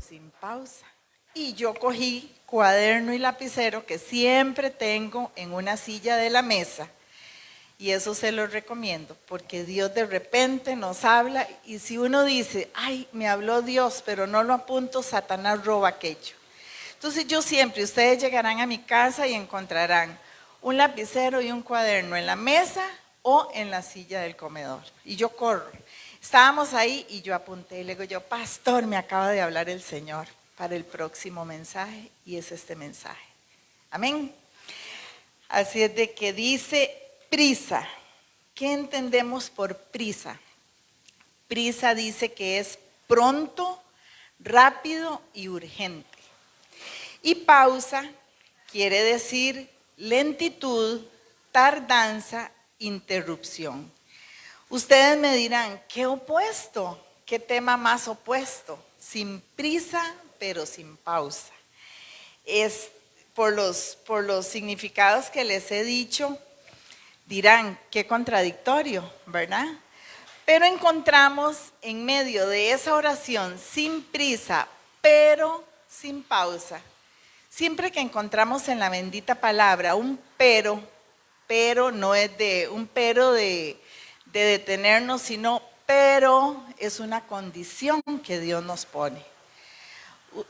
sin pausa. Y yo cogí cuaderno y lapicero que siempre tengo en una silla de la mesa. Y eso se lo recomiendo, porque Dios de repente nos habla y si uno dice, ay, me habló Dios, pero no lo apunto, Satanás roba aquello. Entonces yo siempre, ustedes llegarán a mi casa y encontrarán un lapicero y un cuaderno en la mesa o en la silla del comedor. Y yo corro. Estábamos ahí y yo apunté y le digo yo, pastor, me acaba de hablar el Señor para el próximo mensaje y es este mensaje. Amén. Así es de que dice prisa. ¿Qué entendemos por prisa? Prisa dice que es pronto, rápido y urgente. Y pausa quiere decir lentitud, tardanza, interrupción. Ustedes me dirán, ¿qué opuesto? ¿Qué tema más opuesto? Sin prisa, pero sin pausa. Es por los significados que les he dicho, dirán, qué contradictorio, ¿verdad? Pero encontramos en medio de esa oración, sin prisa, pero sin pausa. Siempre que encontramos en la bendita palabra un pero no es de un pero de detenernos, sino pero es una condición que Dios nos pone.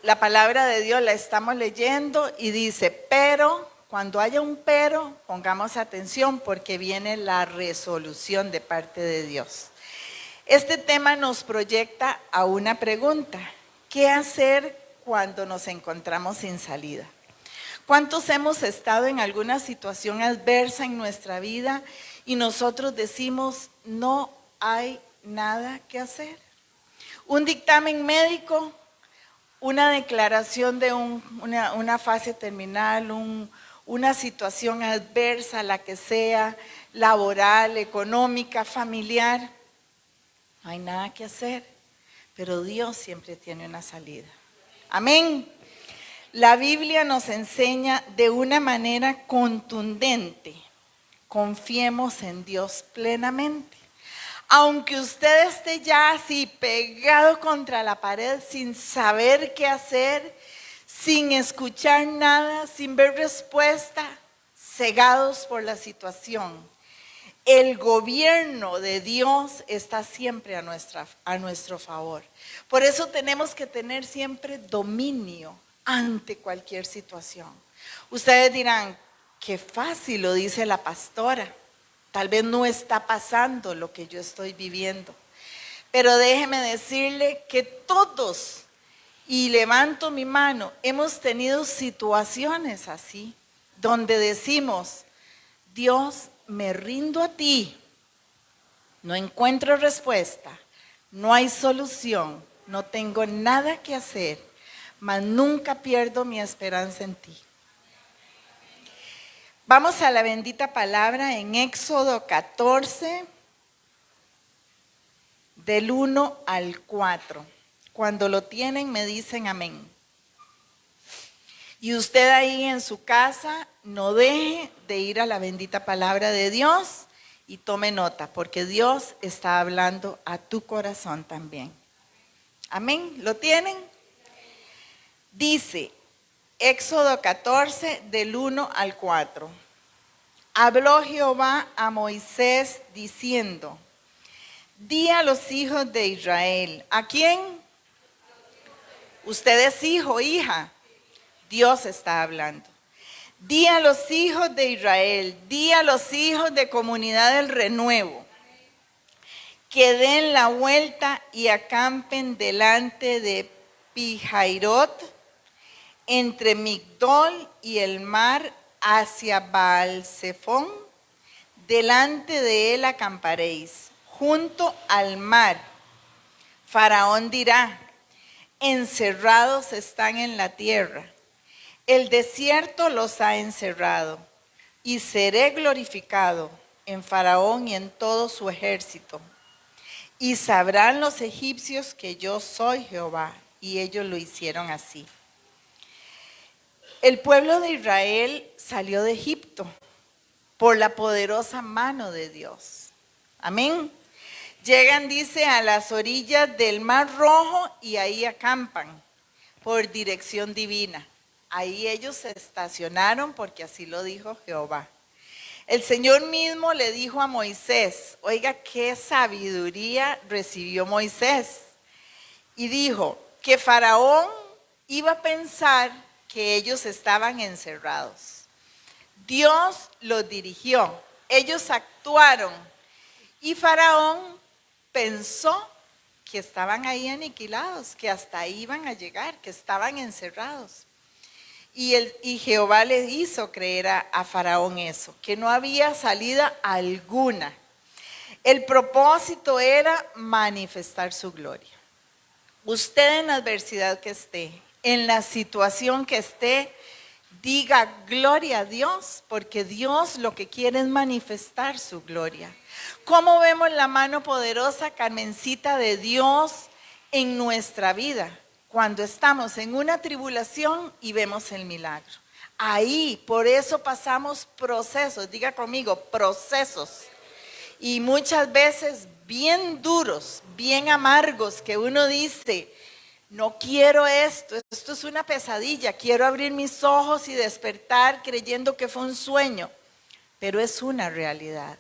La palabra de Dios la estamos leyendo y dice, pero, cuando haya un pero, pongamos atención porque viene la resolución de parte de Dios. Este tema nos proyecta a una pregunta, ¿qué hacer cuando nos encontramos sin salida? ¿Cuántos hemos estado en alguna situación adversa en nuestra vida y nosotros decimos, no hay nada que hacer? Un dictamen médico, una declaración de una fase terminal, una situación adversa, la que sea, laboral, económica, familiar. No hay nada que hacer, pero Dios siempre tiene una salida. Amén. La Biblia nos enseña de una manera contundente, confiemos en Dios plenamente. Aunque usted esté ya así pegado contra la pared sin saber qué hacer, sin escuchar nada, sin ver respuesta, cegados por la situación, el gobierno de Dios está siempre a nuestro favor. Por eso tenemos que tener siempre dominio ante cualquier situación. Ustedes dirán, qué fácil lo dice la pastora. Tal vez no está pasando lo que yo estoy viviendo. Pero déjeme decirle que todos, y levanto mi mano, hemos tenido situaciones así, donde decimos, Dios, me rindo a ti, no encuentro respuesta, no hay solución, no tengo nada que hacer, mas nunca pierdo mi esperanza en ti. Vamos a la bendita palabra en Éxodo 14, del 1 al 4. Cuando lo tienen me dicen amén. Y usted ahí en su casa no deje de ir a la bendita palabra de Dios y tome nota, porque Dios está hablando a tu corazón también. Amén, ¿lo tienen? Dice Éxodo 14 del 1 al 4. Habló Jehová a Moisés diciendo, di a los hijos de Israel. ¿A quién? Usted es hijo, hija. Dios está hablando. Di a los hijos de Israel, di a los hijos de Comunidad del Renuevo, que den la vuelta y acampen delante de Pihairot, entre Migdol y el mar, hacia Baal-Zephón. Delante de él acamparéis, junto al mar. Faraón dirá, encerrados están en la tierra. El desierto los ha encerrado, y seré glorificado en Faraón y en todo su ejército. Y sabrán los egipcios que yo soy Jehová, y ellos lo hicieron así. El pueblo de Israel salió de Egipto por la poderosa mano de Dios. Amén. Llegan, dice, a las orillas del Mar Rojo y ahí acampan. por dirección divina. Ahí ellos se estacionaron porque así lo dijo Jehová. El Señor mismo le dijo a Moisés, oiga qué sabiduría recibió Moisés. Y dijo que Faraón iba a pensar que ellos estaban encerrados. Dios los dirigió, ellos actuaron y Faraón pensó que estaban ahí aniquilados, que hasta ahí iban a llegar, que estaban encerrados. Y Jehová le hizo creer a Faraón eso, que no había salida alguna. El propósito era manifestar su gloria. Usted en la adversidad que esté, en la situación que esté, diga gloria a Dios, porque Dios lo que quiere es manifestar su gloria. ¿Cómo vemos la mano poderosa, Carmencita, de Dios en nuestra vida? Cuando estamos en una tribulación y vemos el milagro. Ahí, por eso pasamos procesos, diga conmigo, procesos. Y muchas veces bien duros, bien amargos, que uno dice, no quiero esto es una pesadilla, quiero abrir mis ojos y despertar creyendo que fue un sueño, pero es una realidad.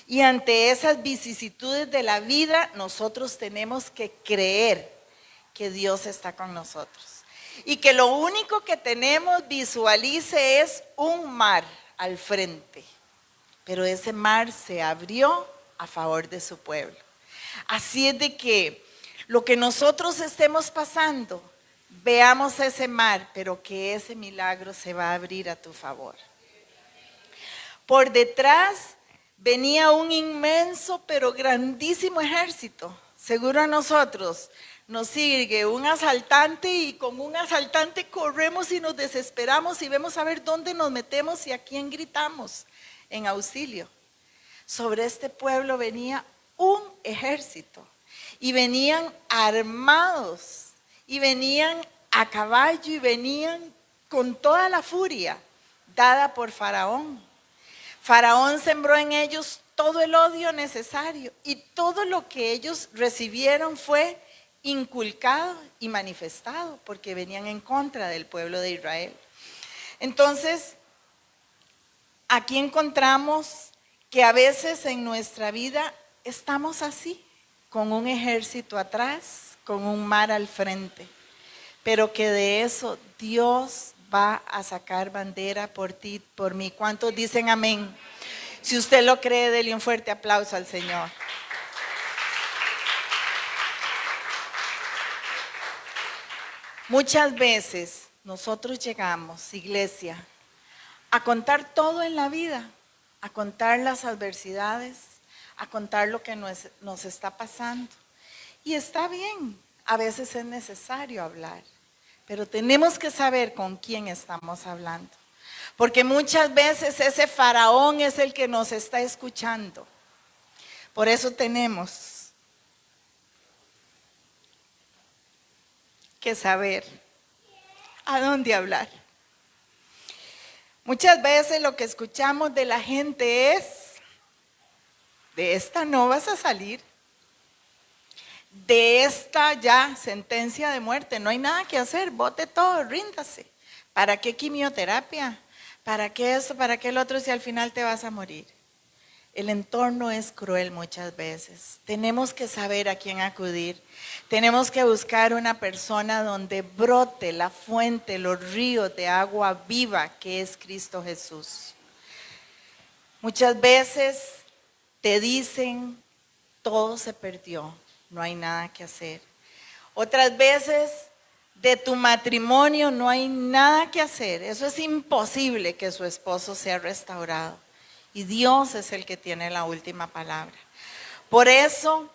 Y ante esas vicisitudes de la vida, nosotros tenemos que creer que Dios está con nosotros. Y que lo único que tenemos, visualice, es un mar al frente. Pero ese mar se abrió a favor de su pueblo. Así es de que lo que nosotros estemos pasando, veamos ese mar, pero que ese milagro se va a abrir a tu favor. Por detrás venía un inmenso pero grandísimo ejército. Seguro a nosotros nos sigue un asaltante y con un asaltante corremos y nos desesperamos y vemos a ver dónde nos metemos y a quién gritamos en auxilio. Sobre este pueblo venía un ejército y venían armados y venían a caballo y venían con toda la furia dada por Faraón. Faraón sembró en ellos todo el odio necesario y todo lo que ellos recibieron fue inculcado y manifestado porque venían en contra del pueblo de Israel. Entonces, aquí encontramos que a veces en nuestra vida estamos así, con un ejército atrás, con un mar al frente, pero que de eso Dios va a sacar bandera por ti, por mí. ¿Cuántos dicen amén? Si usted lo cree, dele un fuerte aplauso al Señor. Muchas veces nosotros llegamos, iglesia, a contar todo en la vida, a contar las adversidades, a contar lo que nos está pasando. Y está bien, a veces es necesario hablar, pero tenemos que saber con quién estamos hablando. Porque muchas veces ese faraón es el que nos está escuchando. Por eso tenemos que saber a dónde hablar. Muchas veces lo que escuchamos de la gente es, de esta no vas a salir, de esta ya sentencia de muerte, no hay nada que hacer, bote todo, ríndase. ¿Para qué quimioterapia? ¿Para qué eso? ¿Para qué el otro si al final te vas a morir? El entorno es cruel muchas veces. Tenemos que saber a quién acudir. Tenemos que buscar una persona donde brote la fuente, los ríos de agua viva que es Cristo Jesús. Muchas veces te dicen, todo se perdió, no hay nada que hacer. Otras veces, de tu matrimonio no hay nada que hacer. Eso es imposible que su esposo sea restaurado. Y Dios es el que tiene la última palabra. Por eso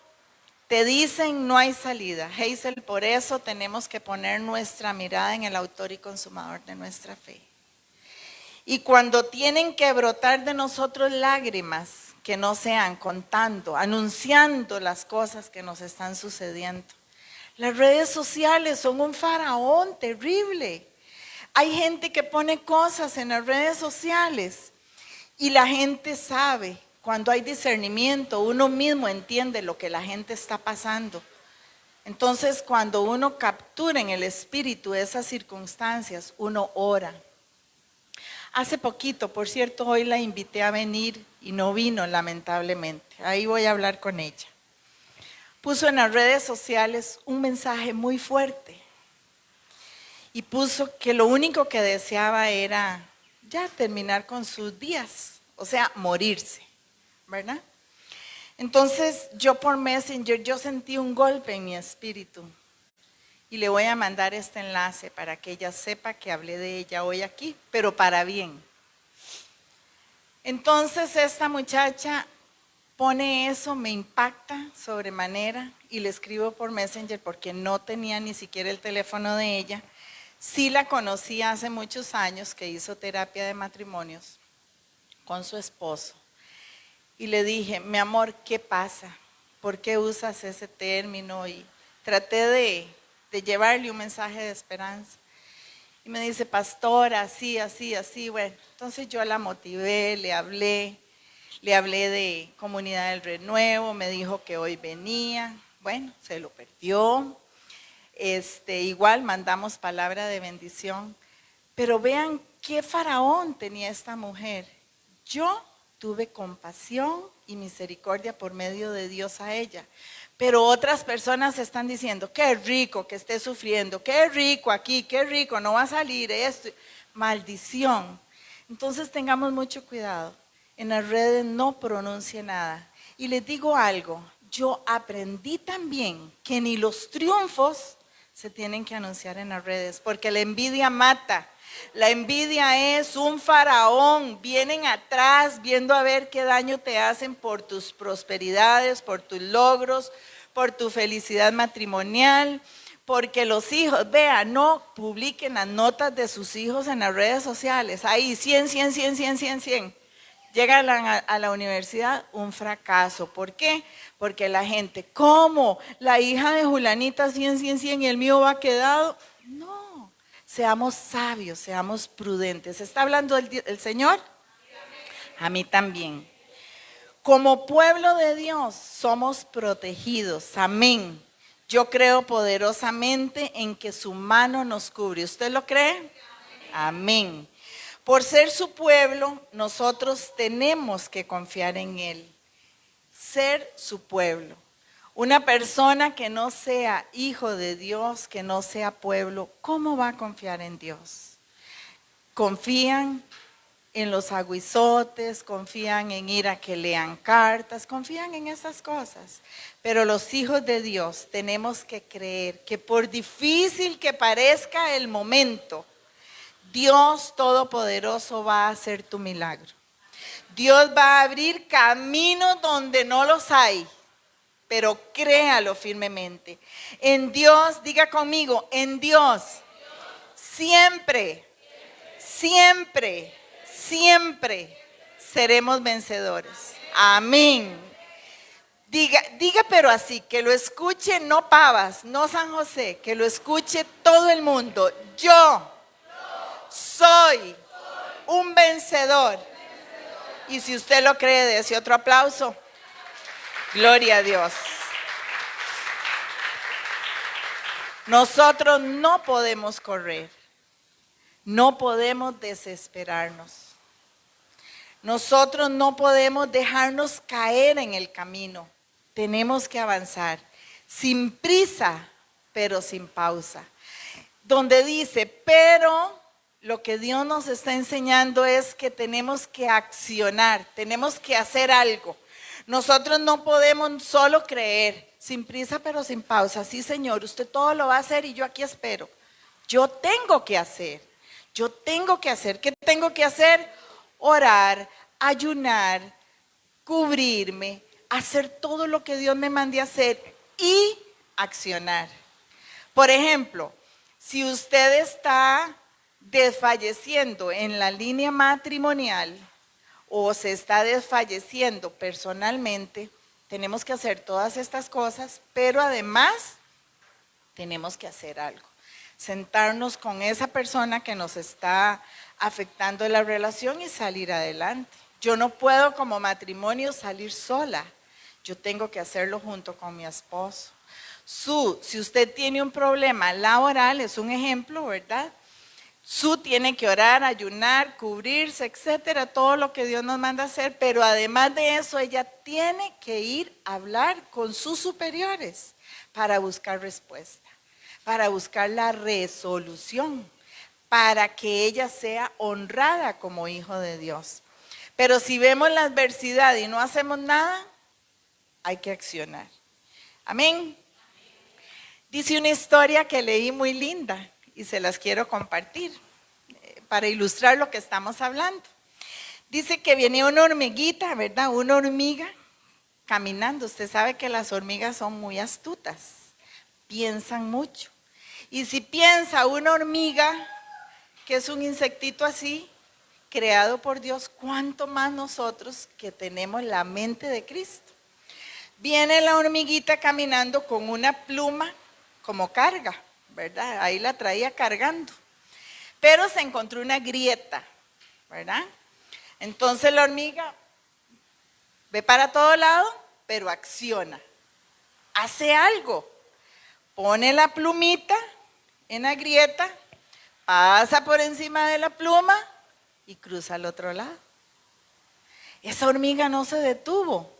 te dicen no hay salida. Hazel, por eso tenemos que poner nuestra mirada en el autor y consumador de nuestra fe. Y cuando tienen que brotar de nosotros lágrimas, que no sean contando, anunciando las cosas que nos están sucediendo. Las redes sociales son un faraón terrible. Hay gente que pone cosas en las redes sociales y la gente sabe, cuando hay discernimiento, uno mismo entiende lo que la gente está pasando. Entonces, cuando uno captura en el espíritu esas circunstancias, uno ora. Hace poquito, por cierto, hoy la invité a venir y no vino, lamentablemente. Ahí voy a hablar con ella. Puso en las redes sociales un mensaje muy fuerte y puso que lo único que deseaba era ya terminar con sus días, o sea, morirse, ¿verdad? Entonces yo por Messenger, yo sentí un golpe en mi espíritu y le voy a mandar este enlace para que ella sepa que hablé de ella hoy aquí, pero para bien. Entonces esta muchacha pone eso, me impacta sobremanera y le escribo por Messenger porque no tenía ni siquiera el teléfono de ella. Sí la conocí hace muchos años que hizo terapia de matrimonios con su esposo. Y le dije, mi amor, ¿qué pasa? ¿Por qué usas ese término? Y traté de llevarle un mensaje de esperanza. Y me dice, pastora, así, así, así. Bueno, entonces yo la motivé, le hablé de Comunidad del Renuevo, me dijo que hoy venía. Bueno, se lo perdió. Igual mandamos palabra de bendición. Pero vean qué faraón tenía esta mujer. Yo tuve compasión y misericordia por medio de Dios a ella. Pero otras personas están diciendo, qué rico que esté sufriendo, qué rico aquí, qué rico, no va a salir esto. Maldición. Entonces tengamos mucho cuidado. En las redes no pronuncie nada. Y les digo algo, yo aprendí también que ni los triunfos se tienen que anunciar en las redes, porque la envidia mata. La envidia es un faraón, vienen atrás viendo a ver qué daño te hacen por tus prosperidades, por tus logros, por tu felicidad matrimonial, porque los hijos, vean, no publiquen las notas de sus hijos en las redes sociales, ahí 100. Llegan a la universidad, un fracaso. ¿Por qué? Porque la gente, ¿cómo? La hija de Julanita 100 y el mío va quedado. No. Seamos sabios, seamos prudentes. ¿Está hablando el Señor? A mí también. Como pueblo de Dios somos protegidos. Amén. Yo creo poderosamente en que su mano nos cubre. ¿Usted lo cree? Amén. Por ser su pueblo, nosotros tenemos que confiar en Él. Ser su pueblo. Una persona que no sea hijo de Dios, que no sea pueblo, ¿cómo va a confiar en Dios? Confían en los aguizotes, confían en ir a que lean cartas, confían en esas cosas. Pero los hijos de Dios tenemos que creer que por difícil que parezca el momento, Dios Todopoderoso va a hacer tu milagro. Dios va a abrir caminos donde no los hay. Pero créalo firmemente. En Dios, diga conmigo, en Dios, siempre seremos vencedores. Amén. Diga pero así, que lo escuche no Pavas, no San José, que lo escuche todo el mundo. Yo soy un vencedor. Y si usted lo cree, dése otro aplauso. Gloria a Dios. Nosotros no podemos correr, no podemos desesperarnos. Nosotros no podemos dejarnos caer en el camino. Tenemos que avanzar sin prisa, pero sin pausa. Donde dice, pero lo que Dios nos está enseñando es que tenemos que accionar, tenemos que hacer algo. Nosotros no podemos solo creer, sin prisa pero sin pausa. Sí, Señor, usted todo lo va a hacer y yo aquí espero. Yo tengo que hacer. ¿Qué tengo que hacer? Orar, ayunar, cubrirme, hacer todo lo que Dios me mande a hacer y accionar. Por ejemplo, si usted está desfalleciendo en la línea matrimonial, o se está desfalleciendo personalmente, tenemos que hacer todas estas cosas, pero además tenemos que hacer algo. Sentarnos con esa persona que nos está afectando la relación y salir adelante. Yo no puedo como matrimonio salir sola, yo tengo que hacerlo junto con mi esposo. Si usted tiene un problema laboral, es un ejemplo, ¿verdad? Tiene que orar, ayunar, cubrirse, etcétera, todo lo que Dios nos manda hacer, pero además de eso, ella tiene que ir a hablar con sus superiores para buscar respuesta, para buscar la resolución, para que ella sea honrada como hijo de Dios. Pero si vemos la adversidad y no hacemos nada, hay que accionar. Amén. Dice una historia que leí muy linda y se las quiero compartir para ilustrar lo que estamos hablando. Dice que venía una hormiguita, ¿verdad? Una hormiga caminando. Usted sabe que las hormigas son muy astutas, piensan mucho. Y si piensa una hormiga, que es un insectito así, creado por Dios, ¿cuánto más nosotros que tenemos la mente de Cristo? Viene la hormiguita caminando con una pluma como carga, ¿verdad? Ahí la traía cargando. Pero se encontró una grieta, ¿verdad? Entonces la hormiga ve para todo lado, pero acciona. Hace algo. Pone la plumita en la grieta, pasa por encima de la pluma y cruza al otro lado. Esa hormiga no se detuvo.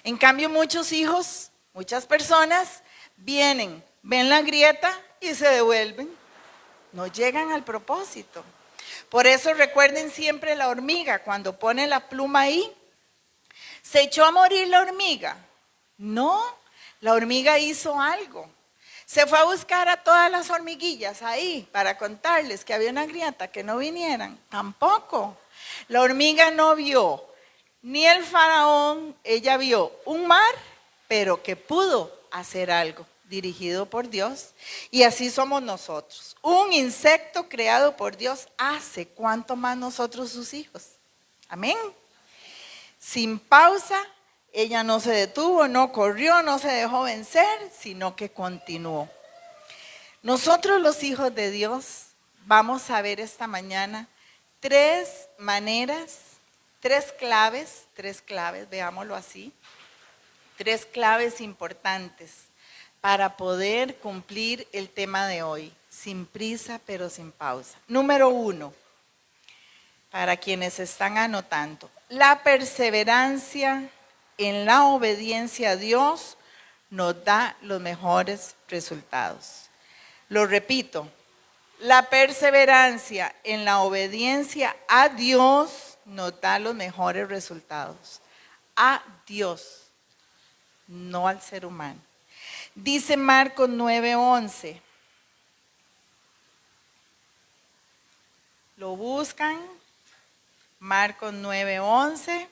En cambio, muchos hijos, muchas personas vienen, ven la grieta y se devuelven. No llegan al propósito. Por eso recuerden siempre la hormiga, cuando pone la pluma ahí. ¿Se echó a morir la hormiga? No, la hormiga hizo algo. Se fue a buscar a todas las hormiguillas ahí para contarles que había una grieta, que no vinieran. Tampoco. La hormiga no vio ni el faraón, ella vio un mar, pero que pudo hacer algo, dirigido por Dios. Y así somos nosotros. Un insecto creado por Dios hace, cuánto más nosotros sus hijos. Amén. Sin pausa, ella no se detuvo, no corrió, no se dejó vencer, sino que continuó. Nosotros los hijos de Dios vamos a ver esta mañana 3 maneras, 3 claves, veámoslo así, 3 claves importantes para poder cumplir el tema de hoy, sin prisa pero sin pausa. Número 1, para quienes están anotando, la perseverancia en la obediencia a Dios nos da los mejores resultados. Lo repito, la perseverancia en la obediencia a Dios nos da los mejores resultados. A Dios, no al ser humano. Dice Marcos 9:11. Lo buscan. Marcos 9:11.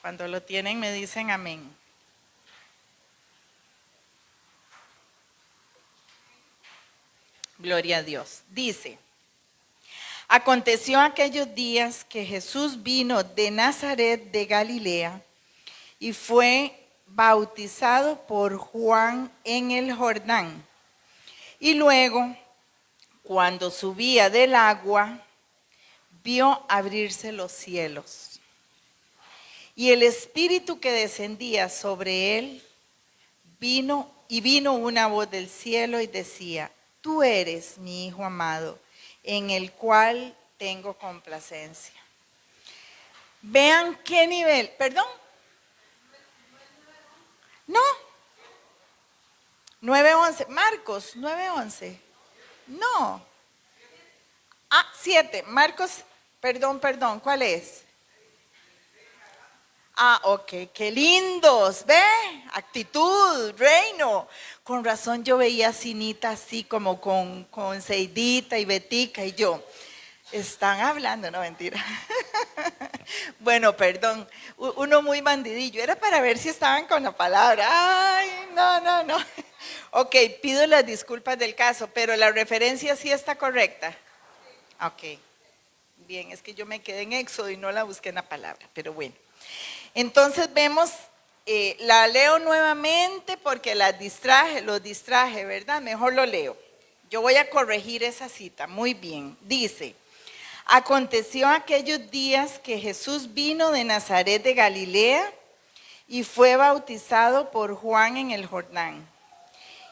Cuando lo tienen me dicen amén. Gloria a Dios. Dice, aconteció aquellos días que Jesús vino de Nazaret de Galilea y fue bautizado por Juan en el Jordán. Y luego, cuando subía del agua, vio abrirse los cielos. Y el Espíritu que descendía sobre él vino una voz del cielo y decía, tú eres mi Hijo amado, en el cual tengo complacencia. Vean qué nivel, ¿perdón? No. 9:11, Marcos 9:11. No. 7, Marcos, perdón, ¿cuál es? Ok, qué lindos, ve, actitud, reino. Con razón yo veía a Cinita así como con Seidita y Betica y yo. Están hablando, no, mentira. Bueno, perdón, uno muy bandidillo, era para ver si estaban con la palabra. Ay, no. Ok, pido las disculpas del caso, pero la referencia sí está correcta. Ok, bien, es que yo me quedé en Éxodo y no la busqué en la palabra, pero bueno. Entonces vemos, la leo nuevamente porque los distraje, ¿verdad? Mejor lo leo. Yo voy a corregir esa cita, muy bien. Dice, aconteció aquellos días que Jesús vino de Nazaret de Galilea y fue bautizado por Juan en el Jordán.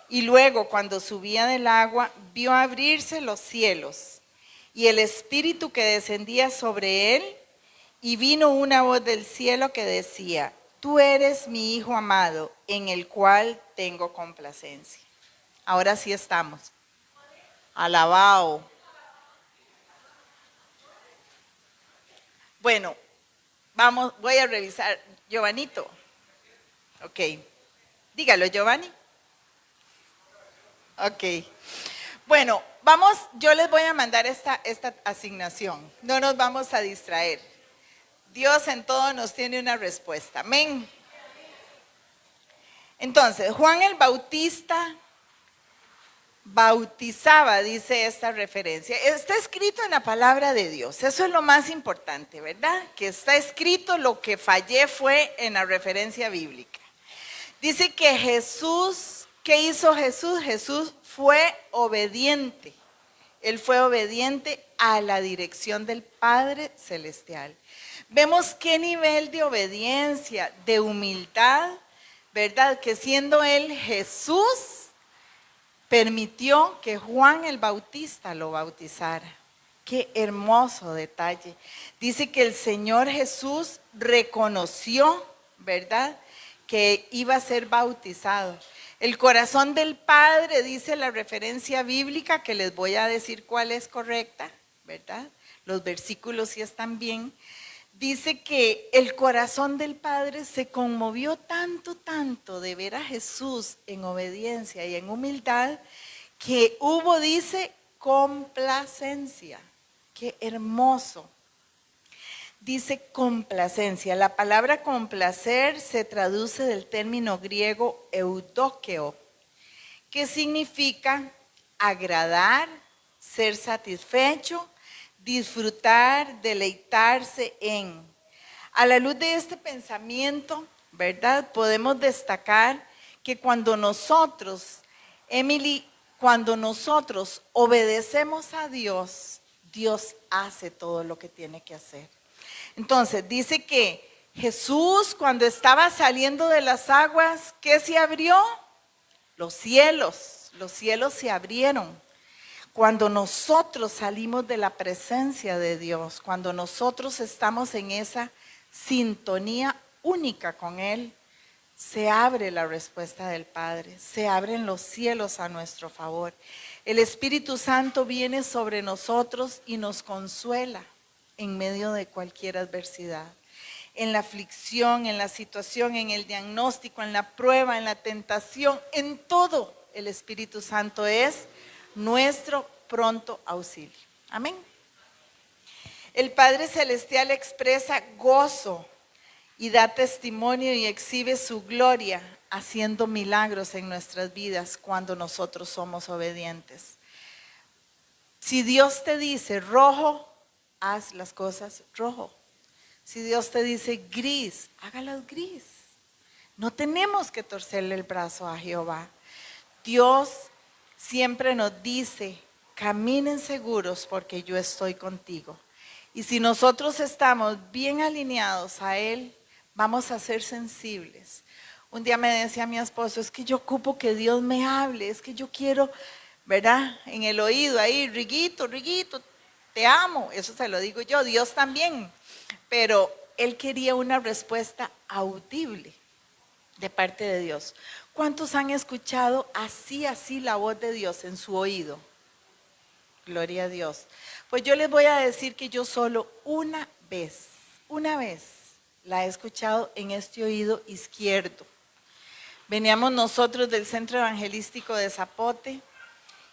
Y luego, cuando subía del agua, vio abrirse los cielos y el Espíritu que descendía sobre él, y vino una voz del cielo que decía: tú eres mi Hijo amado, en el cual tengo complacencia. Ahora sí estamos. Alabado. Bueno, voy a revisar. Giovanito. Ok. Dígalo, Giovanni. Ok. Bueno, yo les voy a mandar esta asignación. No nos vamos a distraer. Dios en todo nos tiene una respuesta. Amén. Entonces, Juan el Bautista bautizaba, dice esta referencia. Está escrito en la palabra de Dios. Eso es lo más importante, ¿verdad? Que está escrito, lo que fallé fue en la referencia bíblica. Dice que Jesús, ¿qué hizo Jesús? Jesús fue obediente. Él fue obediente a la dirección del Padre Celestial. Vemos qué nivel de obediencia, de humildad, ¿verdad? Que siendo Él Jesús, permitió que Juan el Bautista lo bautizara. Qué hermoso detalle. Dice que el Señor Jesús reconoció, ¿verdad?, que iba a ser bautizado. El corazón del Padre, dice la referencia bíblica, que les voy a decir cuál es correcta, ¿verdad? Los versículos sí están bien. Dice que el corazón del Padre se conmovió tanto de ver a Jesús en obediencia y en humildad, que hubo, dice, complacencia. Qué hermoso. Dice complacencia. La palabra complacer se traduce del término griego eudokeo, que significa agradar, ser satisfecho, disfrutar, deleitarse en. A la luz de este pensamiento, ¿verdad?, podemos destacar que cuando nosotros obedecemos a Dios, Dios hace todo lo que tiene que hacer. Entonces, dice que Jesús, cuando estaba saliendo de las aguas, ¿qué se abrió? Los cielos se abrieron. Cuando nosotros salimos de la presencia de Dios, cuando nosotros estamos en esa sintonía única con Él, se abre la respuesta del Padre, se abren los cielos a nuestro favor. El Espíritu Santo viene sobre nosotros y nos consuela en medio de cualquier adversidad, en la aflicción, en la situación, en el diagnóstico, en la prueba, en la tentación, en todo. El Espíritu Santo es nuestro pronto auxilio. Amén. El Padre Celestial expresa gozo y da testimonio y exhibe su gloria haciendo milagros en nuestras vidas cuando nosotros somos obedientes. Si Dios te dice rojo, haz las cosas rojo. Si Dios te dice gris, hágalas gris. No tenemos que torcerle el brazo a Jehová. Dios siempre nos dice: caminen seguros porque yo estoy contigo. Y si nosotros estamos bien alineados a Él, vamos a ser sensibles. Un día me decía mi esposo: es que yo ocupo que Dios me hable, es que yo quiero, ¿verdad?, en el oído ahí, Riguito, te amo. Eso se lo digo yo, Dios también. Pero él quería una respuesta audible de parte de Dios. ¿Cuántos han escuchado así la voz de Dios en su oído? Gloria a Dios. Pues yo les voy a decir que yo solo una vez la he escuchado en este oído izquierdo. Veníamos nosotros del Centro Evangelístico de Zapote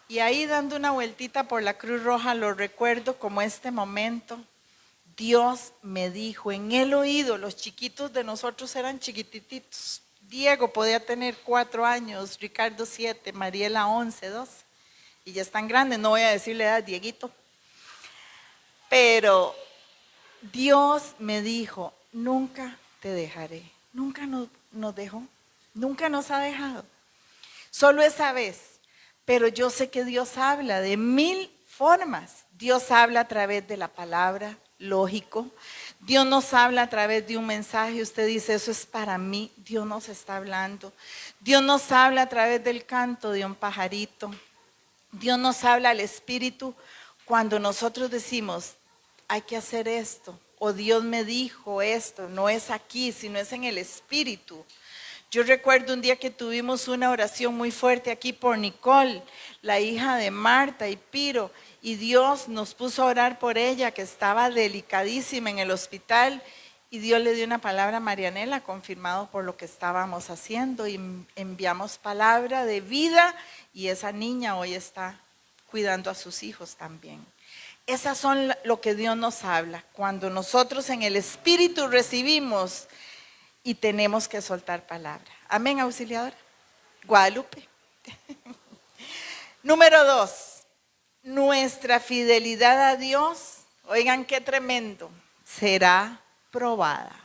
y ahí dando una vueltita por la Cruz Roja, lo recuerdo como este momento. Dios me dijo en el oído, los chiquitos de nosotros eran chiquititos. Diego podía tener 4 años, Ricardo 7, Mariela 11, 12. Y ya están grandes, no voy a decirle edad, Dieguito. Pero Dios me dijo: nunca te dejaré. Nunca nos dejó, nunca nos ha dejado. Solo esa vez. Pero yo sé que Dios habla de 1000 formas. Dios habla a través de la palabra, lógico. Dios nos habla a través de un mensaje, usted dice, eso es para mí, Dios nos está hablando. Dios nos habla a través del canto de un pajarito. Dios nos habla al espíritu cuando nosotros decimos, hay que hacer esto, o Dios me dijo esto, no es aquí, sino es en el espíritu. Yo recuerdo un día que tuvimos una oración muy fuerte aquí por Nicole, la hija de Marta y Piro, y Dios nos puso a orar por ella, que estaba delicadísima en el hospital, y Dios le dio una palabra a Marianela, confirmado por lo que estábamos haciendo, y enviamos palabra de vida, y esa niña hoy está cuidando a sus hijos también. Esas son lo que Dios nos habla, cuando nosotros en el Espíritu recibimos y tenemos que soltar palabra. Amén, auxiliadora. Guadalupe. Número 2, nuestra fidelidad a Dios, oigan qué tremendo, será probada.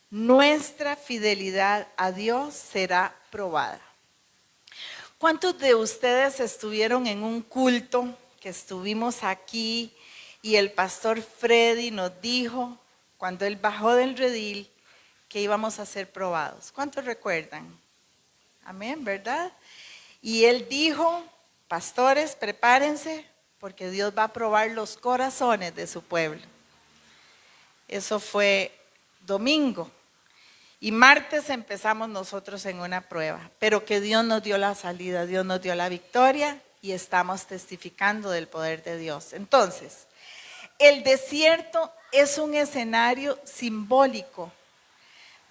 Nuestra fidelidad a Dios será probada. ¿Cuántos de ustedes estuvieron en un culto que estuvimos aquí y el pastor Freddy nos dijo, cuando él bajó del redil, que íbamos a ser probados? ¿Cuántos recuerdan? Amén, ¿verdad? Y él dijo, pastores, prepárense, porque Dios va a probar los corazones de su pueblo. Eso fue domingo. Y martes empezamos nosotros en una prueba, pero que Dios nos dio la salida, Dios nos dio la victoria y estamos testificando del poder de Dios. Entonces, el desierto es un escenario simbólico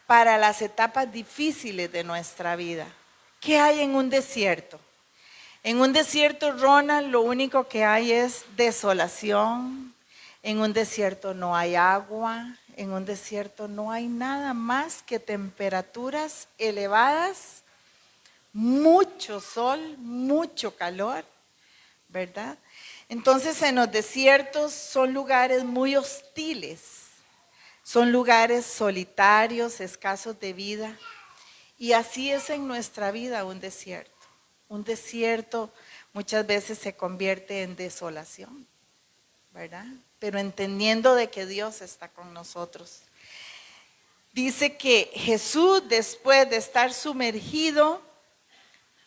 para las etapas difíciles de nuestra vida. ¿Qué hay en un desierto? En un desierto, Ronald, lo único que hay es desolación. En un desierto no hay agua. En un desierto no hay nada más que temperaturas elevadas, mucho sol, mucho calor, ¿verdad? Entonces en los desiertos son lugares muy hostiles, son lugares solitarios, escasos de vida. Y así es en nuestra vida un desierto. Un desierto muchas veces se convierte en desolación, ¿verdad? Pero entendiendo de que Dios está con nosotros. Dice que Jesús, después de estar sumergido,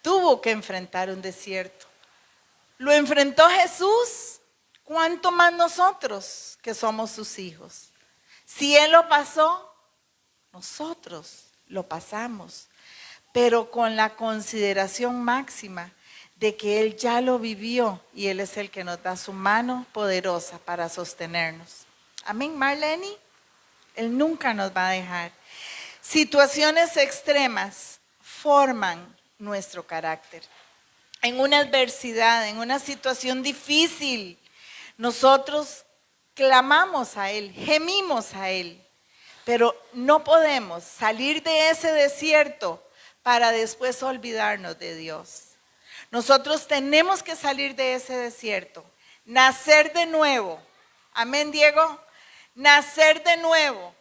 tuvo que enfrentar un desierto. Lo enfrentó Jesús, ¿cuánto más nosotros que somos sus hijos? Si Él lo pasó, nosotros lo pasamos, pero con la consideración máxima de que Él ya lo vivió y Él es el que nos da su mano poderosa para sostenernos. Amén, Marlene. Él nunca nos va a dejar. Situaciones extremas forman nuestro carácter. En una adversidad, en una situación difícil, nosotros clamamos a Él, gemimos a Él, pero no podemos salir de ese desierto para después olvidarnos de Dios. Nosotros tenemos que salir de ese desierto, nacer de nuevo. Amén, Diego. Nacer de nuevo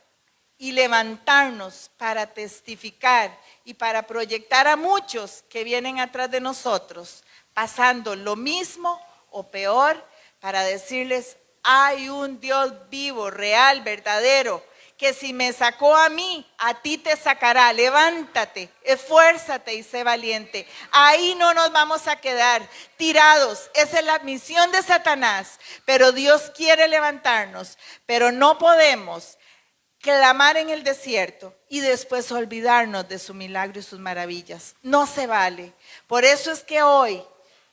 y levantarnos para testificar y para proyectar a muchos que vienen atrás de nosotros, pasando lo mismo o peor, para decirles, hay un Dios vivo, real, verdadero, que si me sacó a mí, a ti te sacará. Levántate, esfuérzate y sé valiente. Ahí no nos vamos a quedar tirados. Esa es la misión de Satanás. Pero Dios quiere levantarnos. Pero no podemos clamar en el desierto y después olvidarnos de su milagro y sus maravillas. No se vale. Por eso es que hoy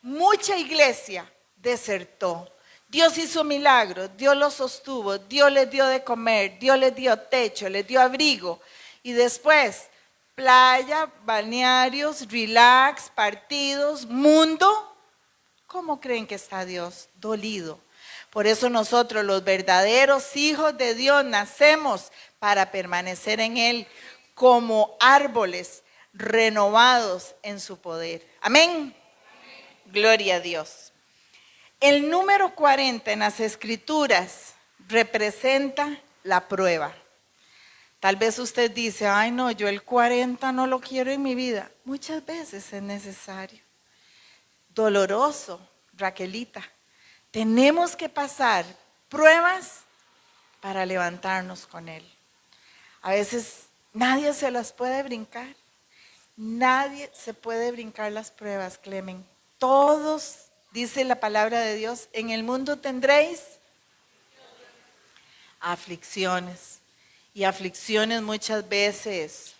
mucha iglesia desertó. Dios hizo milagros, Dios los sostuvo, Dios les dio de comer, Dios les dio techo, les dio abrigo. Y después, playa, balnearios, relax, partidos, mundo. ¿Cómo creen que está Dios? Dolido. Por eso nosotros, los verdaderos hijos de Dios, nacemos para permanecer en Él como árboles renovados en su poder. Amén. Gloria a Dios. El número 40 en las Escrituras representa la prueba. Tal vez usted dice, ay no, yo el 40 no lo quiero en mi vida. Muchas veces es necesario. Doloroso, Raquelita. Tenemos que pasar pruebas para levantarnos con Él. A veces nadie se las puede brincar. Nadie se puede brincar las pruebas, Clemen. Todos, dice la palabra de Dios, en el mundo tendréis aflicciones. Y aflicciones muchas veces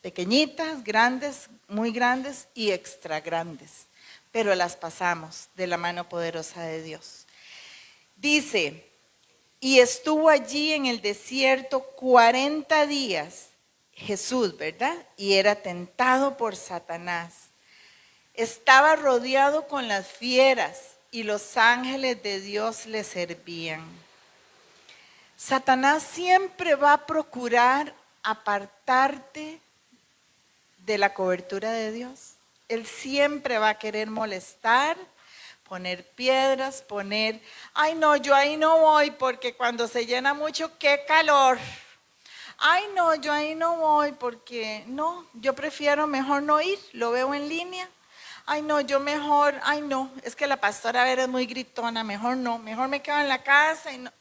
pequeñitas, grandes, muy grandes y extra grandes. Pero las pasamos de la mano poderosa de Dios. Dice, y estuvo allí en el desierto 40 días, Jesús, ¿verdad? Y era tentado por Satanás. Estaba rodeado con las fieras y los ángeles de Dios le servían. Satanás siempre va a procurar apartarte de la cobertura de Dios. Él siempre va a querer molestar, poner piedras, ay no, yo ahí no voy porque cuando se llena mucho, qué calor. Ay no, yo ahí no voy porque no, yo prefiero mejor no ir, lo veo en línea. Ay no, yo mejor, ay no, es que la pastora Vera es muy gritona, mejor no, mejor me quedo en la casa y no.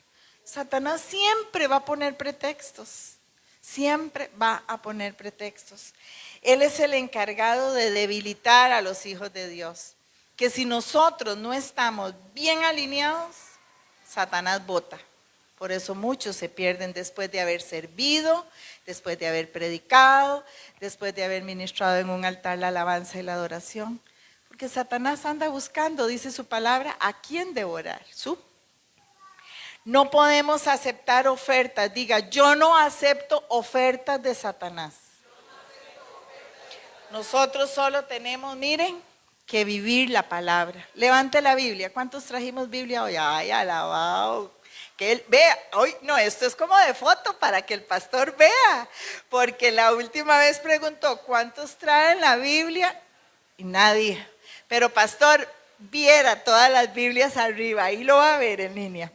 Satanás siempre va a poner pretextos, siempre va a poner pretextos. Él es el encargado de debilitar a los hijos de Dios, que si nosotros no estamos bien alineados, Satanás bota. Por eso muchos se pierden después de haber servido, después de haber predicado, después de haber ministrado en un altar la alabanza y la adoración. Porque Satanás anda buscando, dice su palabra, a quién devorar. No podemos aceptar ofertas. Diga, yo no acepto ofertas de Satanás. Nosotros solo tenemos, miren, que vivir la palabra. Levante la Biblia. ¿Cuántos trajimos Biblia hoy? Ay, alabado. Que él vea, hoy no, esto es como de foto para que el pastor vea, porque la última vez preguntó, ¿cuántos traen la Biblia? Y nadie. Pero pastor, viera todas las Biblias arriba, ahí lo va a ver en línea.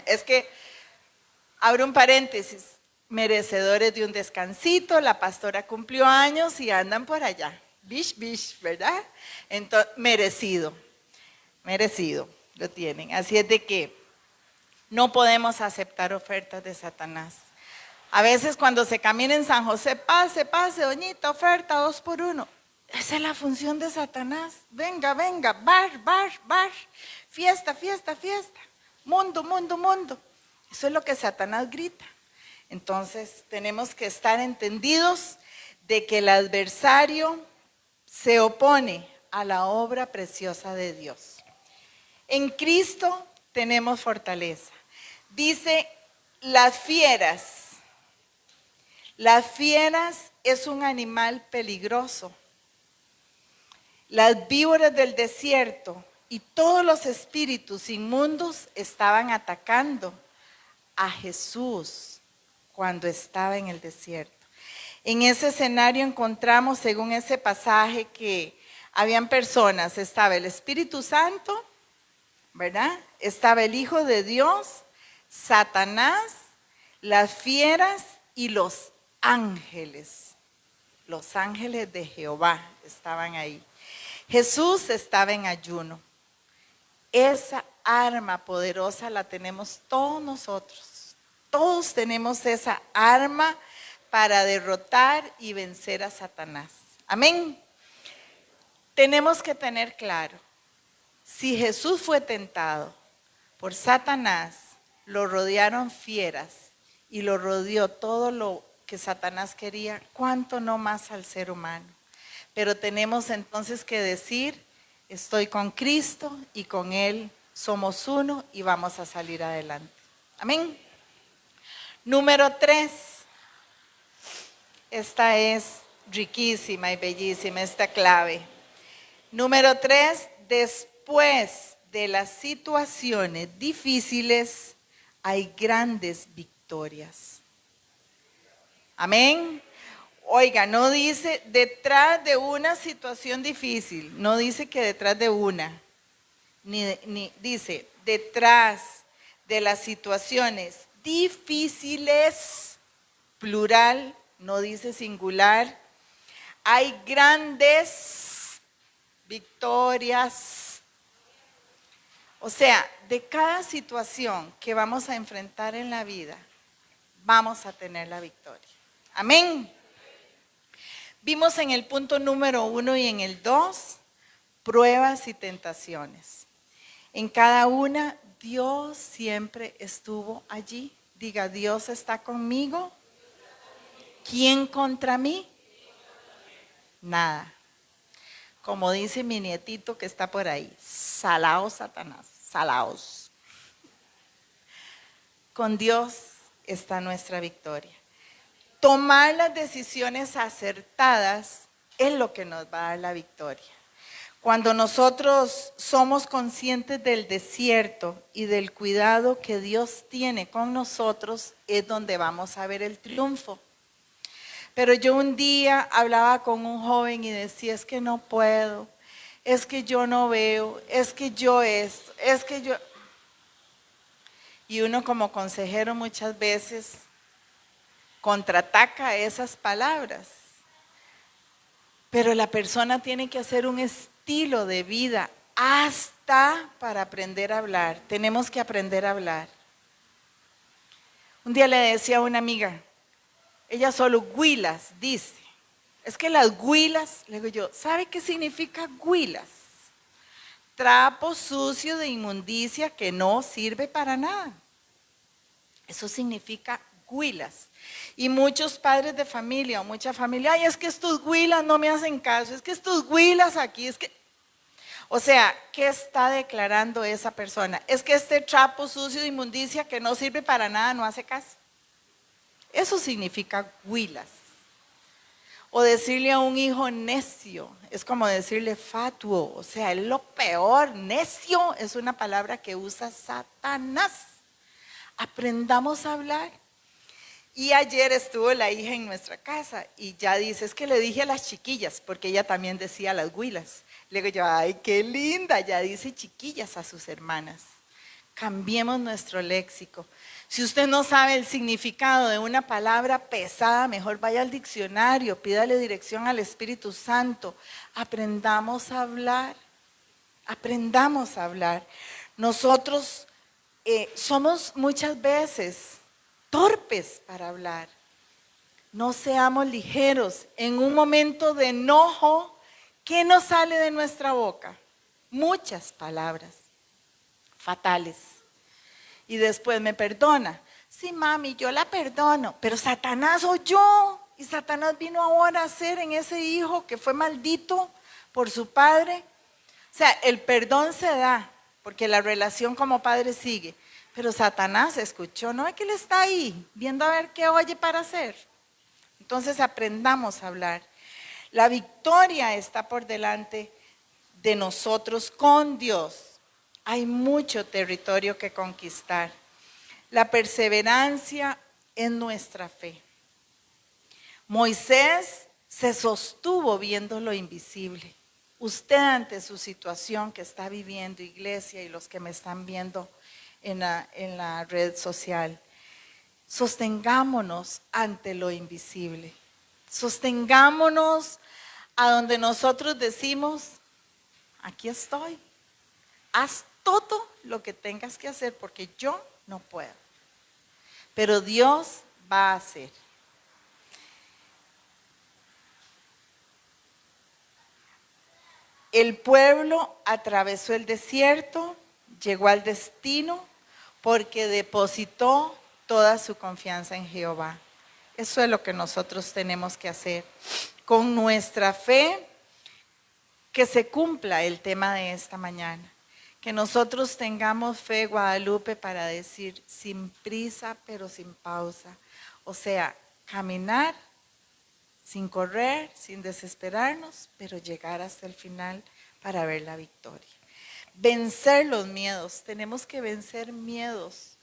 Es que, abro un paréntesis, merecedores de un descansito, la pastora cumplió años y andan por allá. Bish, bish, ¿verdad? Entonces, merecido, lo tienen. Así es de que no podemos aceptar ofertas de Satanás. A veces cuando se camina en San José, pase, doñita, oferta 2 por 1. Esa es la función de Satanás. Venga, bar, fiesta. Mundo. Eso es lo que Satanás grita. Entonces tenemos que estar entendidos de que el adversario se opone a la obra preciosa de Dios. En Cristo tenemos fortaleza. Dice, las fieras es un animal peligroso. Las víboras del desierto y todos los espíritus inmundos estaban atacando a Jesús cuando estaba en el desierto. En ese escenario encontramos, según ese pasaje, que habían personas, estaba el Espíritu Santo, ¿verdad? Estaba el Hijo de Dios, Satanás, las fieras y los ángeles. Los ángeles de Jehová estaban ahí. Jesús estaba en ayuno. Esa arma poderosa la tenemos todos nosotros. Todos tenemos esa arma para derrotar y vencer a Satanás. Amén. Tenemos que tener claro, si Jesús fue tentado por Satanás, lo rodearon fieras y lo rodeó todo lo que Satanás quería, ¿cuánto no más al ser humano? Pero tenemos entonces que decir, estoy con Cristo y con Él somos uno y vamos a salir adelante. Amén. Número 3. Esta es riquísima y bellísima, esta clave. Número 3, después de las situaciones difíciles hay grandes victorias. Amén. Oiga, no dice detrás de una situación difícil, no dice que detrás de una, ni dice detrás de las situaciones difíciles, plural, no dice singular, hay grandes victorias. O sea, de cada situación que vamos a enfrentar en la vida, vamos a tener la victoria. Amén. Vimos en el punto número 1 y en el 2, pruebas y tentaciones. En cada una, Dios siempre estuvo allí. Diga, Dios está conmigo. ¿Quién contra mí? Nada. Como dice mi nietito que está por ahí, salaos Satanás, salaos. Con Dios está nuestra victoria. Tomar las decisiones acertadas es lo que nos va a dar la victoria. Cuando nosotros somos conscientes del desierto y del cuidado que Dios tiene con nosotros, es donde vamos a ver el triunfo. Pero yo un día hablaba con un joven y decía, es que no puedo, es que yo no veo, es que yo esto, es que yo... Y uno como consejero muchas veces contraataca esas palabras. Pero la persona tiene que hacer un estilo de vida hasta para aprender a hablar. Tenemos que aprender a hablar. Un día le decía a una amiga, ella solo huilas, dice. Es que las huilas, le digo yo, ¿sabe qué significa huilas? Trapo sucio de inmundicia que no sirve para nada. Eso significa huilas. Y muchos padres de familia o mucha familia, ay, es que estos huilas no me hacen caso, es que estos huilas aquí, es que... O sea, ¿qué está declarando esa persona? Es que este trapo sucio de inmundicia que no sirve para nada no hace caso. Eso significa huilas. O decirle a un hijo necio, es como decirle fatuo, o sea, es lo peor. Necio es una palabra que usa Satanás. Aprendamos a hablar. Y ayer estuvo la hija en nuestra casa y ya dice, es que le dije a las chiquillas, porque ella también decía las huilas. Le digo yo, ay, qué linda, ya dice chiquillas a sus hermanas. Cambiemos nuestro léxico. Si usted no sabe el significado de una palabra pesada, mejor vaya al diccionario, pídale dirección al Espíritu Santo. Aprendamos a hablar, aprendamos a hablar. Nosotros somos muchas veces torpes para hablar. No seamos ligeros. En un momento de enojo, ¿qué nos sale de nuestra boca? Muchas palabras fatales. Y después me perdona. Sí, mami, yo la perdono, pero Satanás oyó. Y Satanás vino ahora a ser en ese hijo que fue maldito por su padre. O sea, el perdón se da, porque la relación como padre sigue. Pero Satanás escuchó, no es que él está ahí, viendo a ver qué oye para hacer. Entonces aprendamos a hablar. La victoria está por delante de nosotros con Dios. Hay mucho territorio que conquistar. La perseverancia en nuestra fe. Moisés se sostuvo viendo lo invisible. Usted ante su situación que está viviendo, iglesia, y los que me están viendo en la red social, sostengámonos ante lo invisible. Sostengámonos a donde nosotros decimos, aquí estoy. Haz todo lo que tengas que hacer porque yo no puedo. Pero Dios va a hacer. El pueblo atravesó el desierto, llegó al destino porque depositó toda su confianza en Jehová. Eso es lo que nosotros tenemos que hacer. Con nuestra fe, que se cumpla el tema de esta mañana. Que nosotros tengamos fe, Guadalupe, para decir sin prisa pero sin pausa. O sea, caminar sin correr, sin desesperarnos, pero llegar hasta el final para ver la victoria. Vencer los miedos, tenemos que vencer miedos.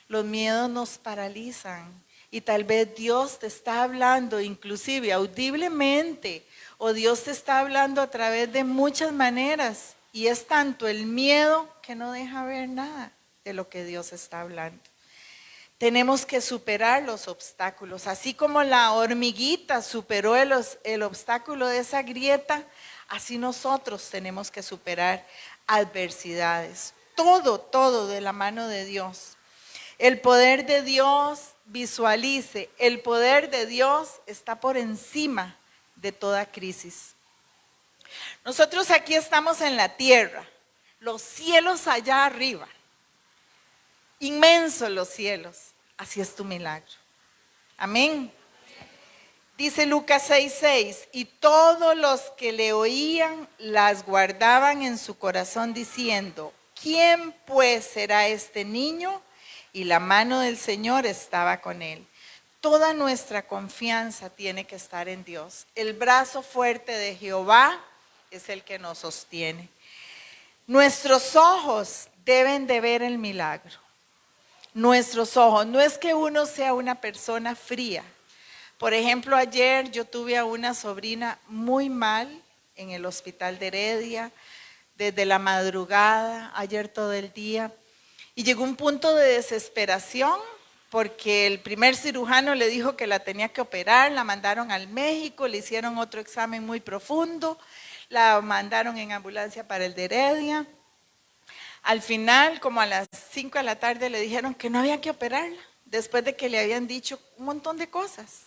Los miedos nos paralizan y tal vez Dios te está hablando inclusive audiblemente o Dios te está hablando a través de muchas maneras y es tanto el miedo que no deja ver nada de lo que Dios está hablando. Tenemos que superar los obstáculos, así como la hormiguita superó el obstáculo de esa grieta, así nosotros tenemos que superar adversidades. todo de la mano de Dios. El poder de Dios, visualice, el poder de Dios está por encima de toda crisis. Nosotros aquí estamos en la tierra, los cielos allá arriba, inmensos los cielos, así es tu milagro. Amén. Dice Lucas 6:6, y todos los que le oían las guardaban en su corazón diciendo, ¿quién pues será este niño? Y la mano del Señor estaba con él. Toda nuestra confianza tiene que estar en Dios. El brazo fuerte de Jehová es el que nos sostiene. Nuestros ojos deben de ver el milagro. Nuestros ojos, no es que uno sea una persona fría. Por ejemplo, ayer yo tuve a una sobrina muy mal en el hospital de Heredia, desde la madrugada, ayer todo el día, y llegó un punto de desesperación porque el primer cirujano le dijo que la tenía que operar, la mandaron al México, le hicieron otro examen muy profundo, la mandaron en ambulancia para el de Heredia. Al final, como a las 5 de la tarde, le dijeron que no había que operarla, después de que le habían dicho un montón de cosas.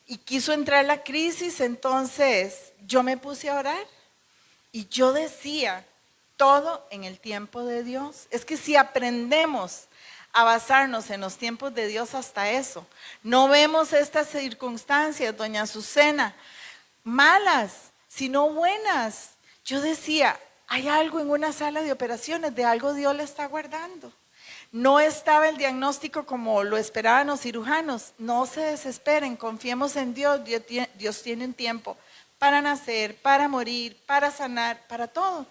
Y quiso entrar la crisis, entonces yo me puse a orar y yo decía, todo en el tiempo de Dios. Es que si aprendemos a basarnos en los tiempos de Dios hasta eso, no vemos estas circunstancias, doña Azucena, malas, sino buenas. Yo decía, hay algo en una sala de operaciones, de algo Dios le está guardando. No estaba el diagnóstico como lo esperaban los cirujanos. No se desesperen, confiemos en Dios. Dios tiene un tiempo para nacer, para morir, para sanar, para todo.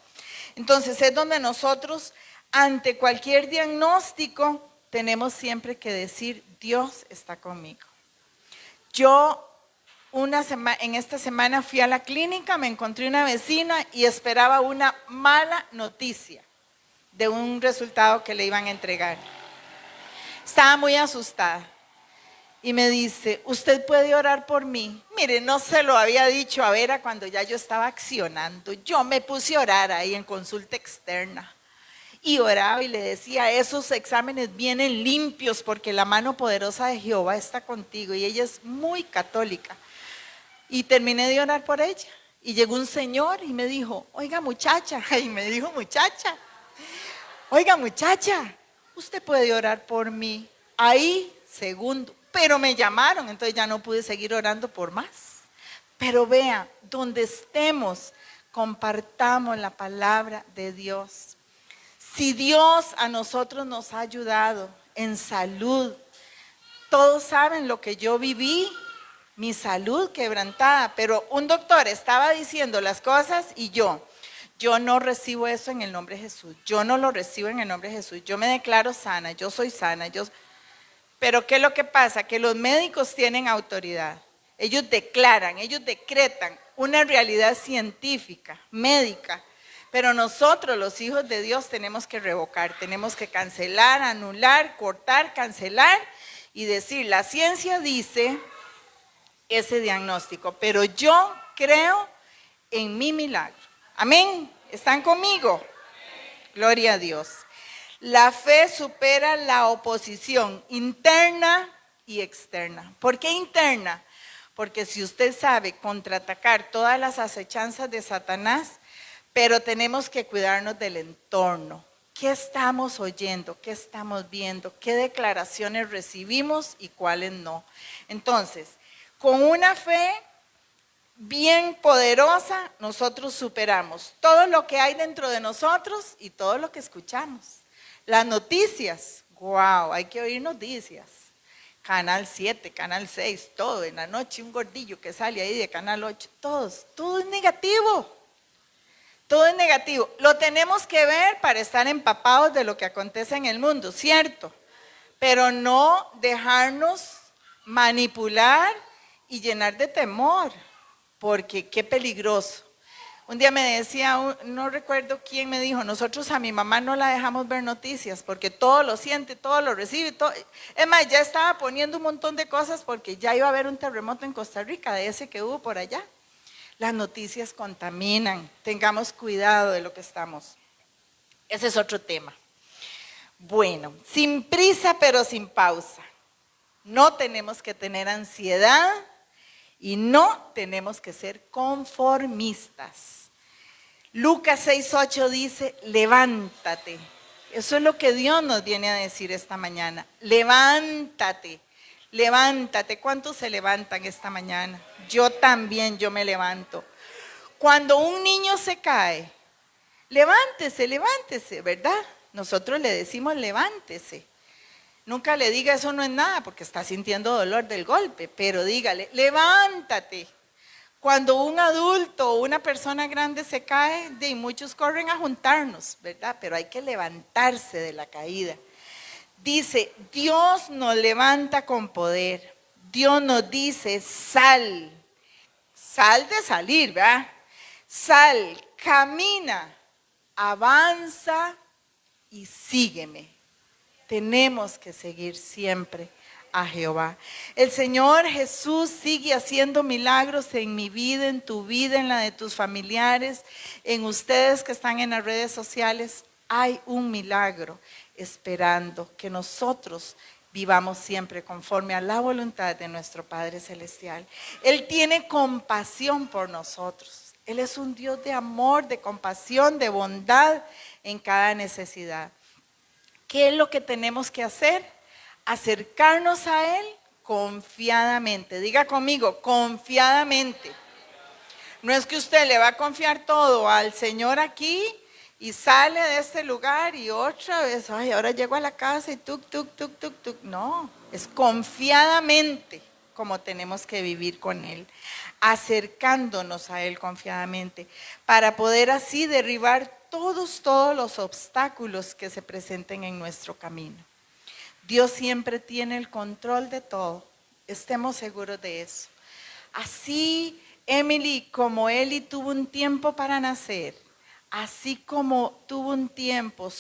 Entonces es donde nosotros, ante cualquier diagnóstico, tenemos siempre que decir, Dios está conmigo. Yo en esta semana fui a la clínica, me encontré una vecina y esperaba una mala noticia de un resultado que le iban a entregar. Estaba muy asustada y me dice, ¿usted puede orar por mí? Mire, no se lo había dicho a Vera cuando ya yo estaba accionando. Yo me puse a orar ahí en consulta externa y oraba y le decía, esos exámenes vienen limpios porque la mano poderosa de Jehová está contigo. Y ella es muy católica. Y terminé de orar por ella y llegó un señor y me dijo, oiga muchacha, y me dijo muchacha, oiga muchacha, usted puede orar por mí. Ahí, segundo, pero me llamaron, entonces ya no pude seguir orando por más. Pero vea, donde estemos, compartamos la palabra de Dios. Si Dios a nosotros nos ha ayudado en salud, todos saben lo que yo viví, mi salud quebrantada, pero un doctor estaba diciendo las cosas y yo no recibo eso en el nombre de Jesús, yo no lo recibo en el nombre de Jesús, yo me declaro sana, yo soy sana, pero ¿qué es lo que pasa? Que los médicos tienen autoridad, ellos declaran, ellos decretan una realidad científica, médica, pero nosotros los hijos de Dios tenemos que revocar, tenemos que cancelar, anular, cortar, cancelar y decir, la ciencia dice ese diagnóstico, pero yo creo en mi milagro. Amén. ¿Están conmigo? Gloria a Dios. La fe supera la oposición interna y externa. ¿Por qué interna? Porque si usted sabe contraatacar todas las acechanzas de Satanás, pero tenemos que cuidarnos del entorno. ¿Qué estamos oyendo? ¿Qué estamos viendo? ¿Qué declaraciones recibimos y cuáles no? Entonces, con una fe bien poderosa, nosotros superamos todo lo que hay dentro de nosotros y todo lo que escuchamos. Las noticias, wow, hay que oír noticias. Canal 7, Canal 6, todo, en la noche un gordillo que sale ahí de Canal 8, todo es negativo. Todo es negativo. Lo tenemos que ver para estar empapados de lo que acontece en el mundo, ¿cierto? Pero no dejarnos manipular y llenar de temor, porque qué peligroso. Un día me decía, no recuerdo quién me dijo, nosotros a mi mamá no la dejamos ver noticias porque todo lo siente, todo lo recibe. Todo. Es más, ya estaba poniendo un montón de cosas porque ya iba a haber un terremoto en Costa Rica, de ese que hubo por allá. Las noticias contaminan, tengamos cuidado de lo que estamos Ese es otro tema. Bueno, sin prisa pero sin pausa. No tenemos que tener ansiedad y no tenemos que ser conformistas. Lucas 6:8 dice, levántate. Eso es lo que Dios nos viene a decir esta mañana. Levántate, levántate. ¿Cuántos se levantan esta mañana? Yo también, yo me levanto. Cuando un niño se cae, levántese, levántese, ¿verdad? Nosotros le decimos levántese. Nunca le diga eso no es nada porque está sintiendo dolor del golpe, pero dígale, levántate. Cuando un adulto o una persona grande se cae, muchos corren a juntarnos, ¿verdad? Pero hay que levantarse de la caída. Dice, Dios nos levanta con poder. Dios nos dice, sal. Sal de salir, ¿verdad? Sal, camina, avanza y sígueme. Tenemos que seguir siempre a Jehová. El Señor Jesús sigue haciendo milagros en mi vida, en tu vida, en la de tus familiares, en ustedes que están en las redes sociales. Hay un milagro esperando que nosotros vivamos siempre conforme a la voluntad de nuestro Padre Celestial. Él tiene compasión por nosotros. Él es un Dios de amor, de compasión, de bondad en cada necesidad. ¿Qué es lo que tenemos que hacer? Acercarnos a Él confiadamente. Diga conmigo, confiadamente. No es que usted le va a confiar todo al Señor aquí y sale de este lugar y otra vez, ay, ahora llego a la casa y tuc. No, es confiadamente como tenemos que vivir con Él, acercándonos a Él confiadamente, para poder así derribar todos los obstáculos que se presenten en nuestro camino. Dios siempre tiene el control de todo, estemos seguros de eso. Así, Emily, como Eli tuvo un tiempo para nacer, así como tuvo un tiempo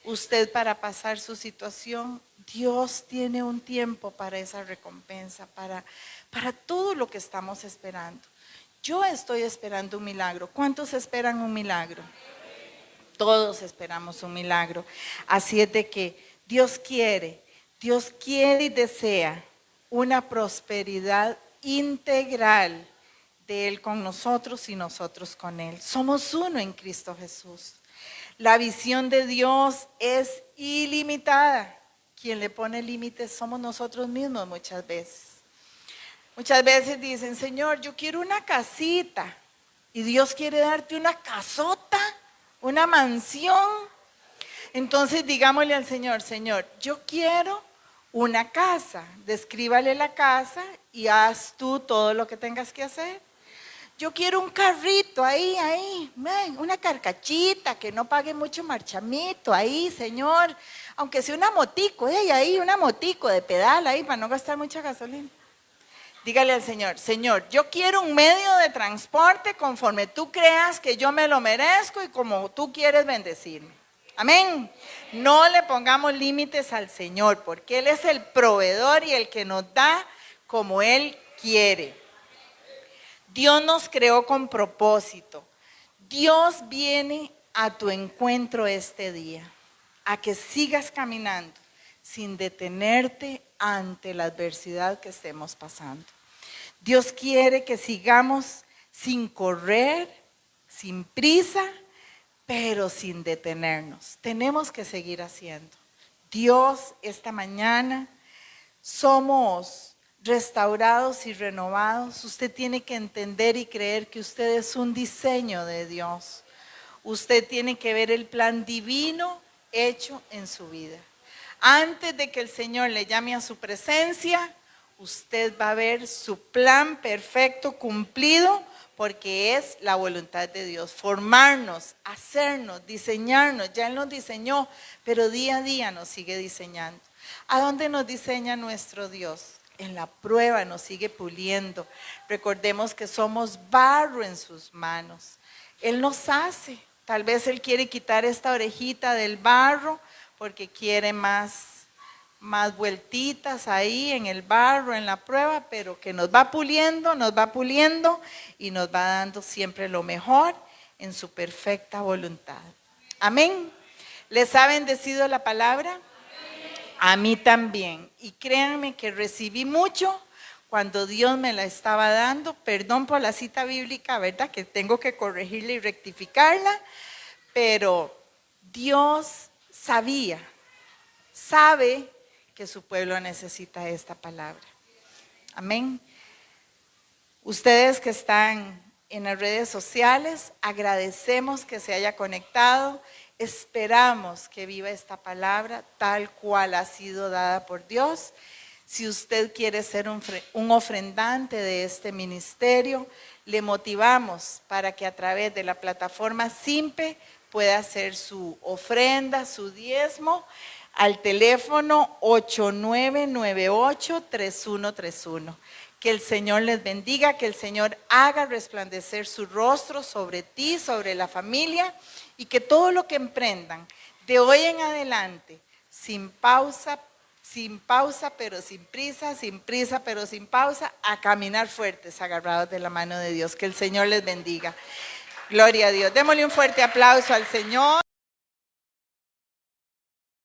usted para pasar su situación, Dios tiene un tiempo para esa recompensa, para todo lo que estamos esperando. Yo estoy esperando un milagro. ¿Cuántos esperan un milagro? Todos esperamos un milagro. Así es de que Dios quiere y desea una prosperidad integral de Él con nosotros y nosotros con Él. Somos uno en Cristo Jesús. La visión de Dios es ilimitada. Quien le pone límites somos nosotros mismos muchas veces. Muchas veces dicen, Señor, yo quiero una casita. Y Dios quiere darte una casota, una mansión. Entonces digámosle al Señor, Señor, yo quiero una casa. Descríbale la casa y haz tú todo lo que tengas que hacer. Yo quiero un carrito ahí, una carcachita que no pague mucho marchamito ahí, Señor. Aunque sea una motico, ahí una motico de pedal ahí para no gastar mucha gasolina. Dígale al Señor, Señor, yo quiero un medio de transporte conforme tú creas que yo me lo merezco y como tú quieres bendecirme. Amén. No le pongamos límites al Señor porque Él es el proveedor y el que nos da como Él quiere. Dios nos creó con propósito. Dios viene a tu encuentro este día, a que sigas caminando sin detenerte ante la adversidad que estemos pasando. Dios quiere que sigamos sin correr, sin prisa, pero sin detenernos. Tenemos que seguir haciendo. Dios, esta mañana somos restaurados y renovados. Usted tiene que entender y creer que usted es un diseño de Dios. Usted tiene que ver el plan divino hecho en su vida. Antes de que el Señor le llame a su presencia, usted va a ver su plan perfecto cumplido, porque es la voluntad de Dios. Formarnos, hacernos, diseñarnos. Ya Él nos diseñó, pero día a día nos sigue diseñando. ¿A dónde nos diseña nuestro Dios? En la prueba nos sigue puliendo. Recordemos que somos barro en sus manos. Él nos hace. Tal vez Él quiere quitar esta orejita del barro porque quiere más vueltitas ahí en el barro, en la prueba, pero que nos va puliendo y nos va dando siempre lo mejor en su perfecta voluntad. Amén. ¿Les ha bendecido la palabra? A mí también. Y créanme que recibí mucho cuando Dios me la estaba dando. Perdón por la cita bíblica, ¿verdad? Que tengo que corregirla y rectificarla. Pero Dios sabe que su pueblo necesita esta palabra. Amén. Ustedes que están en las redes sociales, agradecemos que se haya conectado. Esperamos que viva esta palabra tal cual ha sido dada por Dios. Si usted quiere ser un ofrendante de este ministerio, le motivamos para que a través de la plataforma Simpe pueda hacer su ofrenda, su diezmo, al teléfono 8998-3131. Que el Señor les bendiga, que el Señor haga resplandecer su rostro sobre ti, sobre la familia, y que todo lo que emprendan de hoy en adelante, sin pausa pero sin prisa pero sin pausa, a caminar fuertes, agarrados de la mano de Dios. Que el Señor les bendiga. Gloria a Dios. Démosle un fuerte aplauso al Señor.